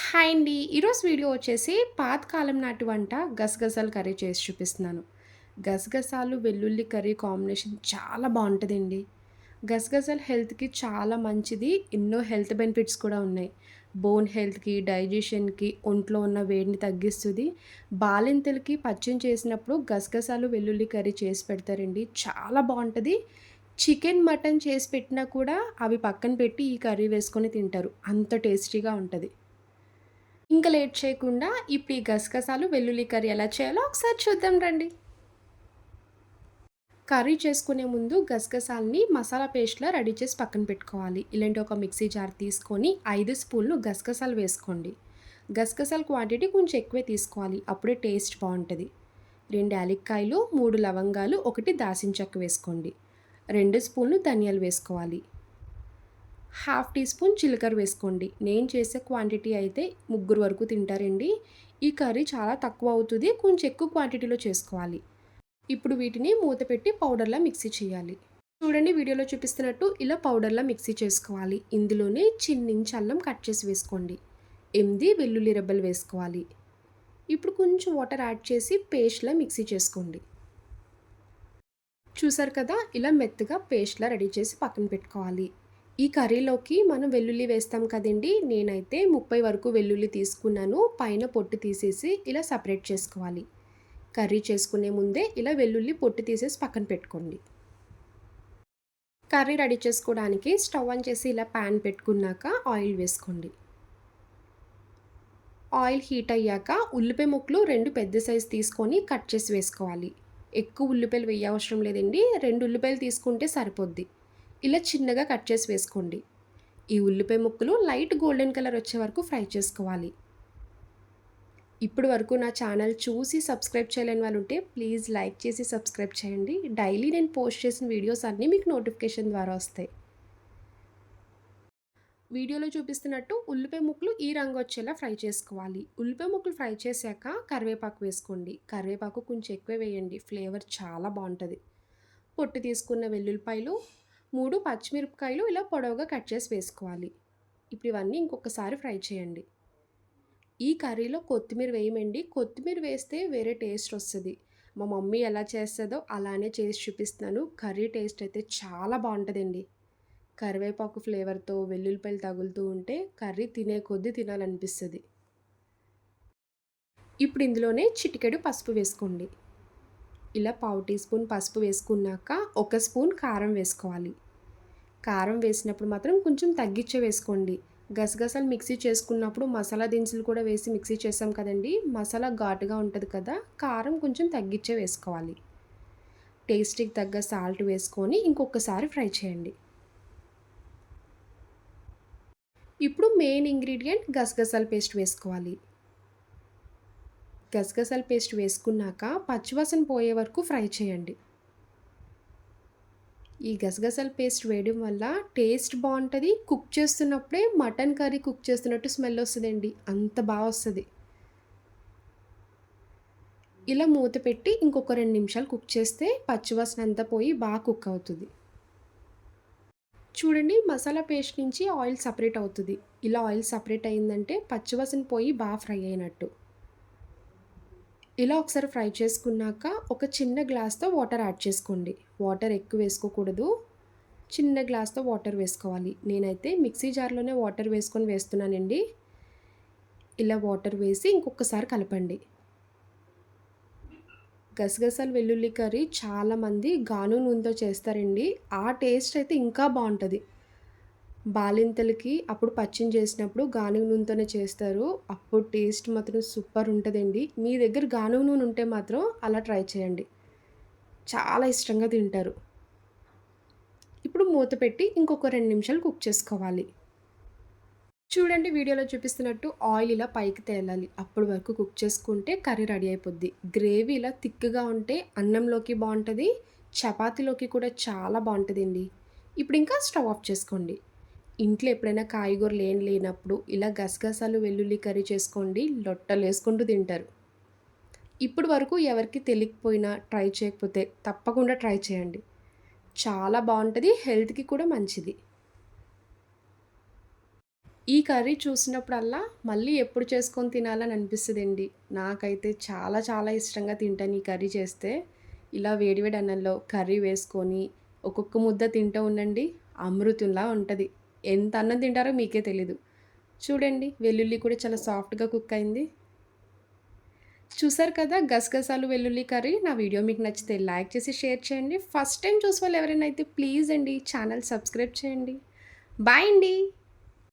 Hi అండి. ఈరోజు video వచ్చేసి పాతకాలం నాటి వంట గసగసాలు కర్రీ చేసి చూపిస్తున్నాను. గసగసాలు, వెల్లుల్లి కర్రీ కాంబినేషన్ చాలా బావుంటదండి. గసగసాలు హెల్త్‌కి చాలా మంచిది. ఎన్నో హెల్త్ బెనిఫిట్స్ కూడా ఉన్నాయి. బోన్ హెల్త్‌కి, డైజెషన్‌కి, ఒంట్లో ఉన్న వేడిని తగ్గిస్తది. బాలింతలకి పరిచయం చేసినప్పుడు గసగసాలు, వెల్లుల్లి కర్రీ చేసి పెడతారండి. చాలా బావుంటది. చికెన్, మటన్ చేసి పెట్టినా కూడా అవి పక్కన పెట్టి ఈ కర్రీ వేసుకొని తింటారు. అంత టేస్టీగా ఉంటది. ఇంక లేట్ చేయకుండా ఇప్పుడు ఈ గసగసాలు, వెల్లుల్లి కర్రీ ఎలా చేయాలో ఒకసారి చూద్దాం రండి. కర్రీ చేసుకునే ముందు గసగసాలని మసాలా పేస్ట్‌లా రెడీ చేసి పక్కన పెట్టుకోవాలి. ఇలాంటి ఒక మిక్సీ జార్ తీసుకొని 5 స్పూన్లు గసగసాలు వేసుకోండి. గసగసాల క్వాంటిటీ కొంచెం ఎక్కువే తీసుకోవాలి. అప్పుడే టేస్ట్ బావుంటది. 2 యాలక్కాయలు, 3 లవంగాలు, 1 దాల్చిన చెక్క వేసుకోండి. 2 స్పూన్లు ధనియాలు వేసుకోవాలి. హాఫ్ టీ స్పూన్ జీలకర్ర వేసుకోండి. నేను చేసే క్వాంటిటీ అయితే ముగ్గురు వరకు తింటారండి. ఈ కర్రీ చాలా తక్కువ అవుతుంది. కొంచెం ఎక్కువ క్వాంటిటీలో చేసుకోవాలి. ఇప్పుడు వీటిని మూత పెట్టి పౌడర్‌లా మిక్సీ చేయాలి. చూడండి వీడియోలో చూపిస్తున్నట్టు ఇలా పౌడర్‌లా మిక్సీ చేసుకోవాలి. ఇందులోనే చిన్నించి అల్లం కట్ చేసి వేసుకోండి. 8 వెల్లుల్లి రెబ్బలు వేసుకోవాలి. ఇప్పుడు కొంచెం వాటర్ యాడ్ చేసి పేస్ట్‌లా మిక్సీ చేసుకోండి. చూసారు కదా! ఇలా మెత్తగా పేస్ట్‌లా రెడీ చేసి పక్కన పెట్టుకోవాలి. ఈ కర్రీలోకి మనం వెల్లుల్లి వేస్తాం కదండీ! నేనైతే 30 వరకు వెల్లుల్లి తీసుకున్నాను. పైన పొట్టు తీసేసి ఇలా సెపరేట్ చేసుకోవాలి. కర్రీ చేసుకునే ముందే ఇలా వెల్లుల్లి పొట్టు తీసేసి పక్కన పెట్టుకోండి. కర్రీ రెడీ చేసుకోవడానికి స్టవ్ ఆన్ చేసి ఇలా పాన్ పెట్టుకున్నాక ఆయిల్ వేసుకోండి. ఆయిల్ హీట్ అయ్యాక ఉల్లిపాయ ముక్కలు 2 పెద్ద సైజు తీసుకొని కట్ చేసి వేసుకోవాలి. ఎక్కువ ఉల్లిపాయలు వేయవసరం లేదండి. 2 ఉల్లిపాయలు తీసుకుంటే సరిపోద్ది. ఇలా చిన్నగా కట్ చేసి వేసుకోండి. ఈ ఉల్లిపాయ ముక్కలు లైట్ గోల్డెన్ కలర్ వచ్చే వరకు ఫ్రై చేసుకోవాలి. ఇప్పటి వరకు నా ఛానల్ చూసి సబ్స్క్రైబ్ చేయలేని వాళ్ళు ఉంటే ప్లీజ్ లైక్ చేసి సబ్స్క్రైబ్ చేయండి. డైలీ నేను పోస్ట్ చేసిన వీడియోస్ అన్నీ మీకు నోటిఫికేషన్ ద్వారా వస్తాయి. వీడియోలో చూపిస్తున్నట్టు ఉల్లిపాయ ముక్కలు ఈ రంగు వచ్చేలా ఫ్రై చేసుకోవాలి. ఉల్లిపాయ ముక్కలు ఫ్రై చేశాక కరివేపాకు వేసుకోండి. కరివేపాకు కొంచెం ఎక్కువ వేయండి. ఫ్లేవర్ చాలా బాగుంటుంది. పొట్టు తీసుకున్న వెల్లుల్లిపాయలు, 3 పచ్చిమిరపకాయలు ఇలా పొడవుగా కట్ చేసి వేసుకోవాలి. ఇప్పుడు ఇవన్నీ ఇంకొకసారి ఫ్రై చేయండి. ఈ కర్రీలో కొత్తిమీర వేయమండి. కొత్తిమీర వేస్తే వేరే టేస్ట్ వస్తది. మా మమ్మీ ఎలా చేస్తదో అలానే చేసి చూపిస్తున్నాను. కర్రీ టేస్ట్ అయితే చాలా బావుంటదండి. కరివేపాకు ఫ్లేవర్‌తో వెల్లుల్లిపాయలు తగులుతూ ఉంటే కర్రీ తినే కొద్దీ తినాలనిపిస్తది. ఇప్పుడు ఇందులోనే చిటికెడు పసుపు వేసుకోండి. ఇలా పావు టీ స్పూన్ పసుపు వేసుకున్నాక, ఒక స్పూన్ కారం వేసుకోవాలి. కారం వేసినప్పుడు మాత్రం కొంచెం తగ్గించే వేసుకోండి. గసగసాలు మిక్సీ చేసుకున్నప్పుడు మసాలా దినుసులు కూడా వేసి మిక్సీ చేసాం కదండీ! మసాలా ఘాటుగా ఉంటది కదా! కారం కొంచెం తగ్గించే వేసుకోవాలి. టేస్ట్‌కి తగ్గ సాల్ట్ వేసుకొని ఇంకొకసారి ఫ్రై చేయండి. ఇప్పుడు మెయిన్ ఇంగ్రీడియెంట్ గసగసాల పేస్ట్ వేసుకోవాలి. గసగసాల పేస్ట్ వేసుకున్నాక పచ్చివాసన పోయే వరకు ఫ్రై చేయండి. ఈ గసగసాల పేస్ట్ వేయడం వల్ల టేస్ట్ బావుంటది. కుక్ చేస్తున్నప్పుడే మటన్ కర్రీ కుక్ చేస్తున్నట్టు స్మెల్ వస్తదండి. అంత బా వస్తది. ఇలా మూత పెట్టి ఇంకొక 2 నిమిషాలు కుక్ చేస్తే పచ్చివాసన అంతా పోయి కుక్ అవుతది. చూడండి మసాలా పేస్ట్ నుంచి ఆయిల్ సెపరేట్ అవుతది. ఇలా ఆయిల్ సెపరేట్ అయిందంటే పచ్చివాసన పోయి ఫ్రై అయినట్టు. ఇలా ఒకసారి ఫ్రై చేసుకున్నాక ఒక చిన్న గ్లాస్‌తో వాటర్ యాడ్ చేసుకోండి. వాటర్ ఎక్కువ వేసుకోకూడదు. చిన్న గ్లాస్‌తో వాటర్ వేసుకోవాలి. నేనైతే మిక్సీ జార్‌లోనే వాటర్ వేసుకొని వేస్తున్నానండి. ఇలా వాటర్ వేసి ఇంకొకసారి కలపండి. గసగసాలు వెల్లుల్లి కర్రీ చాలామంది గాను నూనెతో చేస్తారండి. ఆ టేస్ట్ అయితే ఇంకా బావుంటది. బాలింతలకి అప్పుడు పచ్చిం చేసినప్పుడు గానుగ నూనెతోనే చేస్తారు. అప్పుడు టేస్ట్ మాత్రం సూపర్ ఉంటదండి. మీ దగ్గర గానుగ నూనె ఉంటే మాత్రం అలా ట్రై చేయండి. చాలా ఇష్టంగా తింటారు. ఇప్పుడు మూత పెట్టి ఇంకొక 2 నిమిషాలు కుక్ చేసుకోవాలి. చూడండి వీడియోలో చూపిస్తున్నట్టు ఆయిల్ ఇలా పైకి తేలాలి. అప్పటి వరకు కుక్ చేసుకుంటే కర్రీ రెడీ అయిపోద్ది. గ్రేవీ ఇలా థిక్‌గా ఉంటే అన్నంలోకి బావుంటది. చపాతీలోకి కూడా చాలా బావుంటదండి. ఇప్పుడు ఇంకా స్టవ్ ఆఫ్ చేసుకోండి. ఇంట్లో ఎప్పుడైనా కాయగూరలు ఏం లేనప్పుడు ఇలా గసగసాలు, వెల్లుల్లి కర్రీ చేసుకోండి. లొట్టలేసుకుంటూ తింటారు. ఇప్పటి వరకు ఎవరికీ తెలియకపోయినా ట్రై చేయకపోతే తప్పకుండా ట్రై చేయండి. చాలా బావుంటది. హెల్త్‌కి కూడా మంచిది. ఈ కర్రీ చూసినప్పుడల్లా మళ్ళీ ఎప్పుడు చేసుకొని తినాలని అనిపిస్తదండి. నాకైతే చాలా చాలా ఇష్టంగా తింటాను ఈ కర్రీ చేస్తే. ఇలా వేడి వేడి అన్నంలో కర్రీ వేసుకొని ఒక్కొక్క ముద్ద తింటూ ఉండండి అమృతంలా ఉంటది. ఎంత అన్నం తింటారో మీకే తెలీదు. చూడండి వెల్లుల్లి కూడా చాలా సాఫ్ట్‌గా కుక్ అయింది. చూసారు కదా గసగసాలు వెల్లుల్లి కర్రీ. నా వీడియో మీకు నచ్చితే లైక్ చేసి షేర్ చేయండి. ఫస్ట్ టైమ్ చూసేవాళ్ళు ఎవరైనా అయితే ప్లీజ్ అండి ఛానల్ సబ్స్క్రైబ్ చేయండి. బాయ్ అండి.